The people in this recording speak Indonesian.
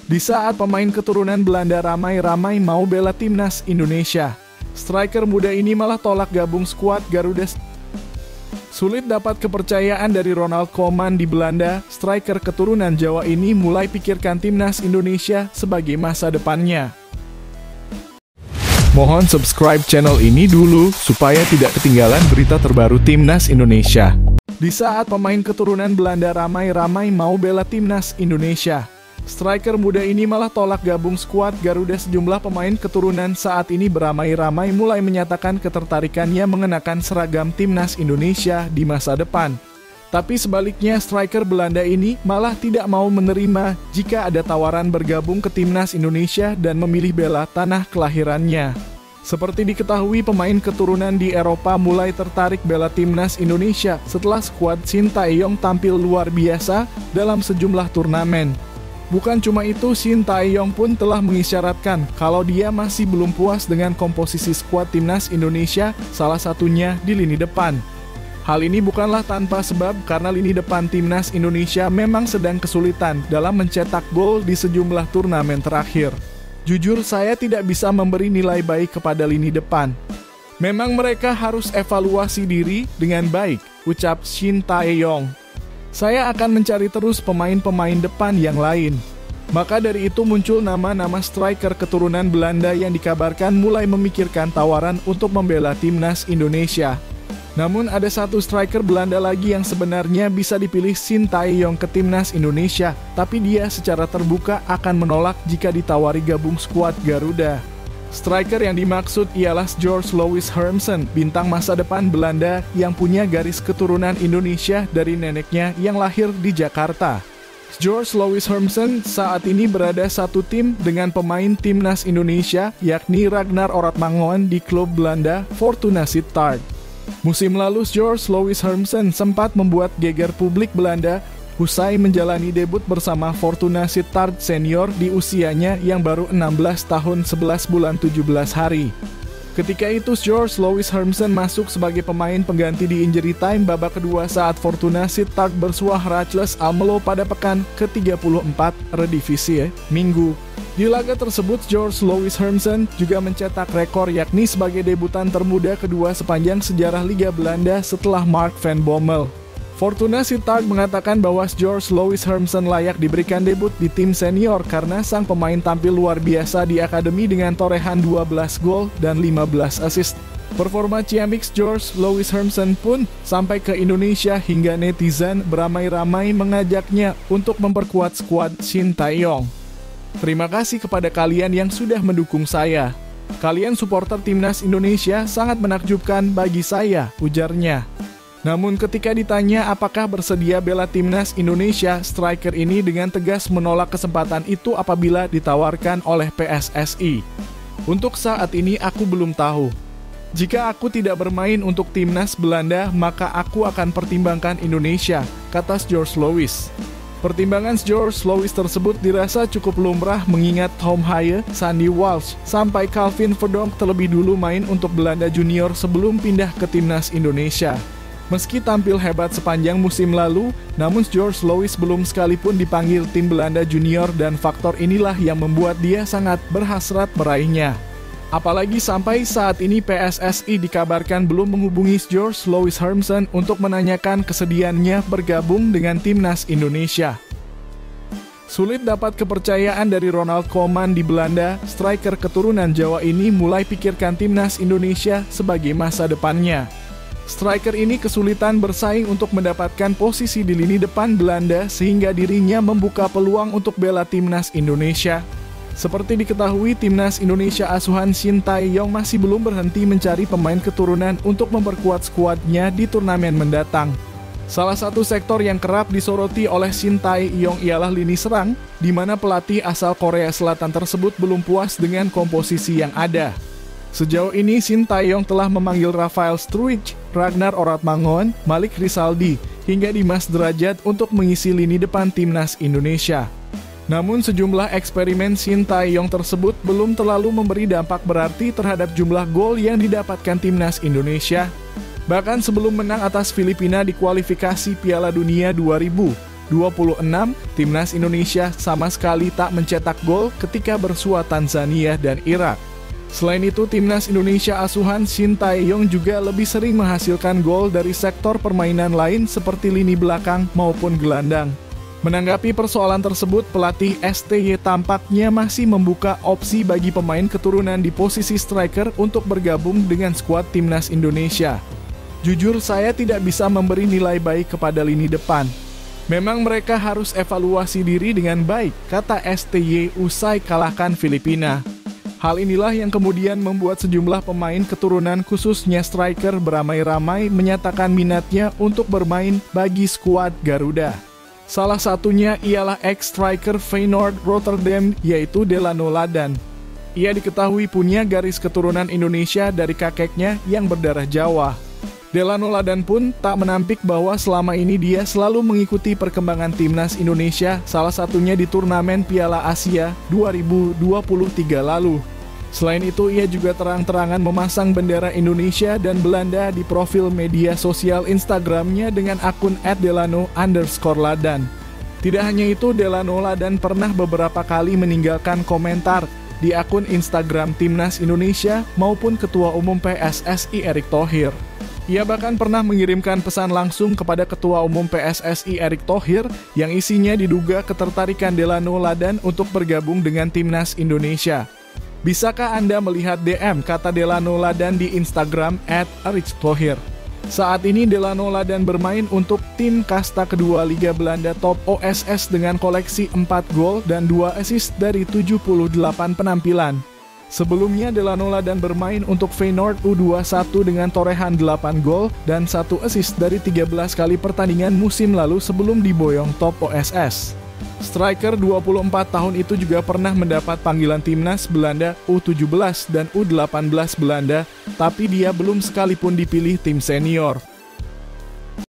Di saat pemain keturunan Belanda ramai-ramai mau bela timnas Indonesia, striker muda ini malah tolak gabung skuad Garuda. Sulit dapat kepercayaan dari Ronald Koeman di Belanda, striker keturunan Jawa ini mulai pikirkan timnas Indonesia sebagai masa depannya. Mohon subscribe channel ini dulu supaya tidak ketinggalan berita terbaru timnas Indonesia. Di saat pemain keturunan Belanda ramai-ramai mau bela timnas Indonesia, striker muda ini malah tolak gabung skuad Garuda. Sejumlah pemain keturunan saat ini beramai-ramai mulai menyatakan ketertarikannya mengenakan seragam timnas Indonesia di masa depan. Tapi sebaliknya, striker Belanda ini malah tidak mau menerima jika ada tawaran bergabung ke timnas Indonesia dan memilih bela tanah kelahirannya. Seperti diketahui, pemain keturunan di Eropa mulai tertarik bela timnas Indonesia setelah skuad Shin Tae-yong tampil luar biasa dalam sejumlah turnamen. Bukan cuma itu, Shin Tae-yong pun telah mengisyaratkan kalau dia masih belum puas dengan komposisi skuad timnas Indonesia, salah satunya di lini depan. Hal ini bukanlah tanpa sebab karena lini depan timnas Indonesia memang sedang kesulitan dalam mencetak gol di sejumlah turnamen terakhir. Jujur, saya tidak bisa memberi nilai baik kepada lini depan. Memang mereka harus evaluasi diri dengan baik, ucap Shin Tae-yong. Saya akan mencari terus pemain-pemain depan yang lain. Maka dari itu muncul nama-nama striker keturunan Belanda yang dikabarkan mulai memikirkan tawaran untuk membela timnas Indonesia. Namun ada satu striker Belanda lagi yang sebenarnya bisa dipilih Shin Tae-yong ke timnas Indonesia, tapi dia secara terbuka akan menolak jika ditawari gabung skuad Garuda. Striker yang dimaksud ialah George Louis Hermsen, bintang masa depan Belanda yang punya garis keturunan Indonesia dari neneknya yang lahir di Jakarta. George Louis Hermsen saat ini berada satu tim dengan pemain timnas Indonesia, yakni Ragnar Oratmangoen di klub Belanda Fortuna Sittard. Musim lalu, George Louis Hermsen sempat membuat geger publik Belanda usai menjalani debut bersama Fortuna Sittard senior di usianya yang baru 16 tahun 11 bulan 17 hari. Ketika itu, George Louis Hermsen masuk sebagai pemain pengganti di injury time babak kedua saat Fortuna Sittard bersuah Rutgers Almelo pada pekan ke-34 Eredivisie, Minggu. Di laga tersebut, George Louis Hermsen juga mencetak rekor yakni sebagai debutan termuda kedua sepanjang sejarah Liga Belanda setelah Mark van Bommel. Fortuna Sittard mengatakan bahwa George Louis Hermsen layak diberikan debut di tim senior karena sang pemain tampil luar biasa di akademi dengan torehan 12 gol dan 15 assist. Performa ciamik George Louis Hermsen pun sampai ke Indonesia hingga netizen beramai-ramai mengajaknya untuk memperkuat skuad Shin Tae-yong. Terima kasih kepada kalian yang sudah mendukung saya. Kalian supporter timnas Indonesia sangat menakjubkan bagi saya, ujarnya. Namun ketika ditanya apakah bersedia bela timnas Indonesia, striker ini dengan tegas menolak kesempatan itu apabila ditawarkan oleh PSSI. Untuk saat ini aku belum tahu. Jika aku tidak bermain untuk timnas Belanda, maka aku akan pertimbangkan Indonesia, kata George Louis. Pertimbangan George Louis tersebut dirasa cukup lumrah mengingat Tom Haye, Sandy Walsh, sampai Calvin Verdonk terlebih dulu main untuk Belanda Junior sebelum pindah ke timnas Indonesia. Meski tampil hebat sepanjang musim lalu, namun George Louis belum sekalipun dipanggil tim Belanda Junior dan faktor inilah yang membuat dia sangat berhasrat meraihnya. Apalagi sampai saat ini PSSI dikabarkan belum menghubungi George Louis Hermsen untuk menanyakan kesediaannya bergabung dengan timnas Indonesia. Sulit dapat kepercayaan dari Ronald Koeman di Belanda, striker keturunan Jawa ini mulai pikirkan timnas Indonesia sebagai masa depannya. Striker ini kesulitan bersaing untuk mendapatkan posisi di lini depan Belanda sehingga dirinya membuka peluang untuk bela timnas Indonesia. Seperti diketahui, timnas Indonesia asuhan Shin Tae-yong masih belum berhenti mencari pemain keturunan untuk memperkuat skuadnya di turnamen mendatang. Salah satu sektor yang kerap disoroti oleh Shin Tae-yong ialah lini serang, di mana pelatih asal Korea Selatan tersebut belum puas dengan komposisi yang ada. Sejauh ini, Shin Tae-yong telah memanggil Rafael Struijk, Ragnar Oratmangoen, Malik Rizaldi, hingga Dimas Derajat untuk mengisi lini depan timnas Indonesia. Namun sejumlah eksperimen Shin Tae-yong tersebut belum terlalu memberi dampak berarti terhadap jumlah gol yang didapatkan timnas Indonesia. Bahkan sebelum menang atas Filipina di kualifikasi Piala Dunia 2000, Timnas Indonesia sama sekali tak mencetak gol ketika bersua Tanzania dan Irak. Selain itu, Timnas Indonesia asuhan Shin Tae-yong juga lebih sering menghasilkan gol dari sektor permainan lain seperti lini belakang maupun gelandang. Menanggapi persoalan tersebut, pelatih STY tampaknya masih membuka opsi bagi pemain keturunan di posisi striker untuk bergabung dengan skuad Timnas Indonesia. Jujur, saya tidak bisa memberi nilai baik kepada lini depan. Memang mereka harus evaluasi diri dengan baik, kata STY usai kalahkan Filipina. Hal inilah yang kemudian membuat sejumlah pemain keturunan khususnya striker beramai-ramai menyatakan minatnya untuk bermain bagi skuad Garuda. Salah satunya ialah ex-striker Feyenoord Rotterdam yaitu Delano Ladan. Ia diketahui punya garis keturunan Indonesia dari kakeknya yang berdarah Jawa. Delano Ladan pun tak menampik bahwa selama ini dia selalu mengikuti perkembangan Timnas Indonesia, salah satunya di turnamen Piala Asia 2023 lalu. Selain itu, ia juga terang-terangan memasang bendera Indonesia dan Belanda di profil media sosial Instagramnya dengan akun @delano_ladan. Tidak hanya itu, Delano Ladan pernah beberapa kali meninggalkan komentar di akun Instagram Timnas Indonesia maupun Ketua Umum PSSI Erick Thohir. Ia bahkan pernah mengirimkan pesan langsung kepada Ketua Umum PSSI Erick Thohir yang isinya diduga ketertarikan Delano Ladan untuk bergabung dengan Timnas Indonesia. Bisakah Anda melihat DM, kata Delano Ladan di Instagram @ericktohir. Saat ini Delano Ladan bermain untuk tim kasta kedua Liga Belanda Top OSS dengan koleksi 4 gol dan 2 assist dari 78 penampilan. Sebelumnya Delano Ladan bermain untuk Feyenoord U21 dengan torehan 8 gol dan 1 assist dari 13 kali pertandingan musim lalu sebelum diboyong Top OSS. Striker 24 tahun itu juga pernah mendapat panggilan Timnas Belanda U17 dan U18 Belanda, tapi dia belum sekalipun dipilih tim senior.